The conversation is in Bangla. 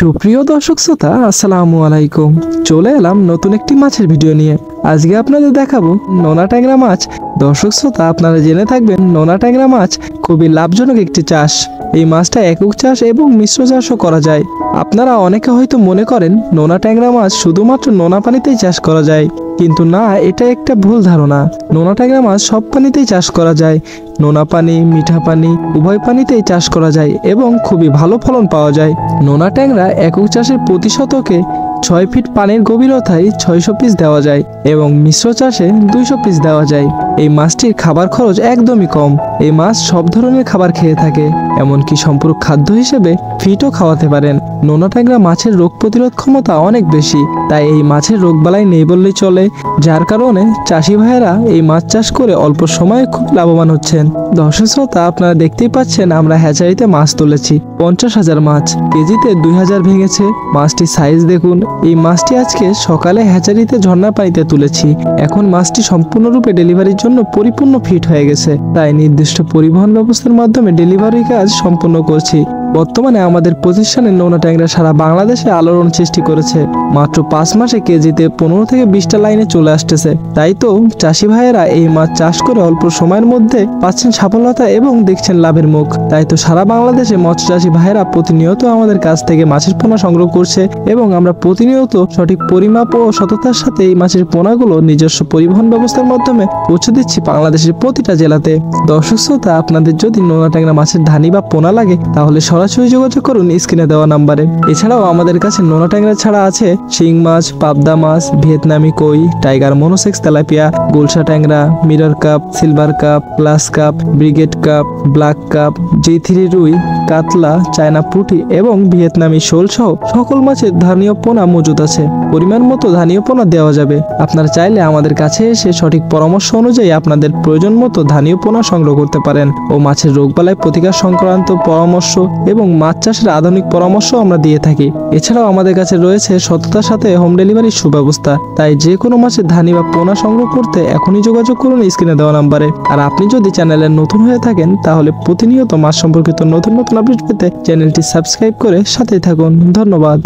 সুপ্রিয় দর্শক শ্রোতা, আসসালামু আলাইকুম। চলে এলাম নতুন একটি মাছের ভিডিও নিয়ে। আজকে আপনাদের দেখাবো নোনা ট্যাংরা মাছ। দর্শক শ্রোতা, আপনারা জেনে থাকবেন নোনা ট্যাংরা মাছ খুবই লাভজনক একটি চাষ। এই মাছটা একক চাষ এবং মিশ্র চাষও করা যায়। আপনারা অনেকে হয়তো মনে করেন নোনা ট্যাংরা মাছ শুধুমাত্র নোনা পানিতেই চাষ করা যায়, কিন্তু না, এটা একটা ভুল ধারণা। নোনা ট্যাংরা মাছ সব পানিতেই চাষ করা যায়। নোনা পানি, মিঠা পানি উভয় পানিতেই চাষ করা যায় এবং খুবই ভালো ফলন পাওয়া যায়। নোনা ট্যাংরা একক চাষের প্রতি শতকে 6 ফিট পানির গভীরতায় 600 পিস দেওয়া যায় এবং মিশ্র চাষে 200 পিস দেওয়া যায়। এই মাছটির খাবার খরচ একদমই কম। এই মাছ সব ধরনের খাবার খেয়ে থাকে, এমনকি সম্পূরক খাদ্য হিসেবে ফিটও খাওয়াতে পারেন। নোনা ট্যাংরা মাছের রোগ প্রতিরোধ ক্ষমতা অনেক বেশি, তাই এই মাছের রোগবালাই নেই বললেই চলে। যার কারণে চাষি ভাইয়েরা এই মাছ চাষ করে অল্প সময়ে খুব লাভবান হচ্ছেন। দর্শক শ্রোতা, আপনারা দেখতেই পাচ্ছেন আমরা হ্যাচারিতে মাছ তুলেছি। 50,000 মাছ, কেজিতে 2000 ভেঙেছে। মাছটির সাইজ দেখুন। এই মাছটি আজকে সকালে হ্যাচারিতে ঝর্ণা পানিতে তুলেছি। এখন মাছটি সম্পূর্ণরূপে ডেলিভারির জন্য পরিপূর্ণ ফিট হয়ে গেছে, তাই নির্দিষ্ট পরিবহন ব্যবস্থার মাধ্যমে ডেলিভারি কাজ সম্পন্ন করছি। বর্তমানে আমাদের প্রতিষ্ঠানে নোনা ট্যাংরা সারা বাংলাদেশে আলোড়ন সৃষ্টি করেছে। মাত্র 5 মাসে কেজিতে 15 থেকে 20টা লাইনে চলে আসতেছে। তাই তো চাষি ভাইয়েরা এই মাছ চাষ করে অল্প সময়ের মধ্যে পাচ্ছেন সফলতা এবং দেখছেন লাভের মুখ। তাই তো সারা বাংলাদেশে মৎস্য চাষি ভাইয়েরা প্রতিনিয়ত আমাদের কাছ থেকে মাছের পোনা সংগ্রহ করছে এবং আমরা প্রতিনিয়ত সঠিক পরিমাপ ও সততার সাথে এই মাছের পোনাগুলো নিজস্ব পরিবহন ব্যবস্থার মাধ্যমে পৌঁছে দিচ্ছি বাংলাদেশের প্রতিটা জেলাতে। দর্শক শ্রোতা, আপনাদের যদি নোনা ট্যাংরা মাছের ধানি বা পোনা লাগে তাহলে সরাসরি যোগাযোগ করুন স্ক্রিনে দেওয়া নাম্বারে। এছাড়াও আমাদের কাছে নোনা ট্যাংরা ছাড়া আছে শিং মাছ, পাবদা মাছ, ভিয়েতনামি কই, টাইগার মনোসেক্স তেলাপিয়া, গুলশা ট্যাংরা, mirror cup, silver cup, glass cup, brigade cup, black cup, G3 রুই, কাতলা, চায়না পুঁটি এবং ভিয়েতনামি শোল সহ সকল মাছের ধানীয় পোনা মজুদ আছে। পরিমাণ মতো ধানীয় পোনা দেওয়া যাবে। আপনারা চাইলে আমাদের কাছে এসে সঠিক পরামর্শ অনুযায়ী আপনাদের প্রয়োজন মতো ধানীয় পোনা সংগ্রহ করতে পারেন ও মাছের রোগবালাই প্রতিকার সংক্রান্ত পরামর্শ এবং মাছ চাষের আধুনিক পরামর্শ আমরা দিয়ে থাকি। এছাড়াও আমাদের কাছে রয়েছে সততার সাথে হোম ডেলিভারির সুব্যবস্থা। তাই যে কোনো মাছের ধানি বা পোনা সংগ্রহ করতে এখনই যোগাযোগ করুন স্ক্রিনে দেওয়া নাম্বারে। আর আপনি যদি চ্যানেলে নতুন হয়ে থাকেন তাহলে প্রতিনিয়ত মাছ সম্পর্কিত নতুন নতুন আপডেট পেতে চ্যানেলটি সাবস্ক্রাইব করে সাথেই থাকুন। ধন্যবাদ।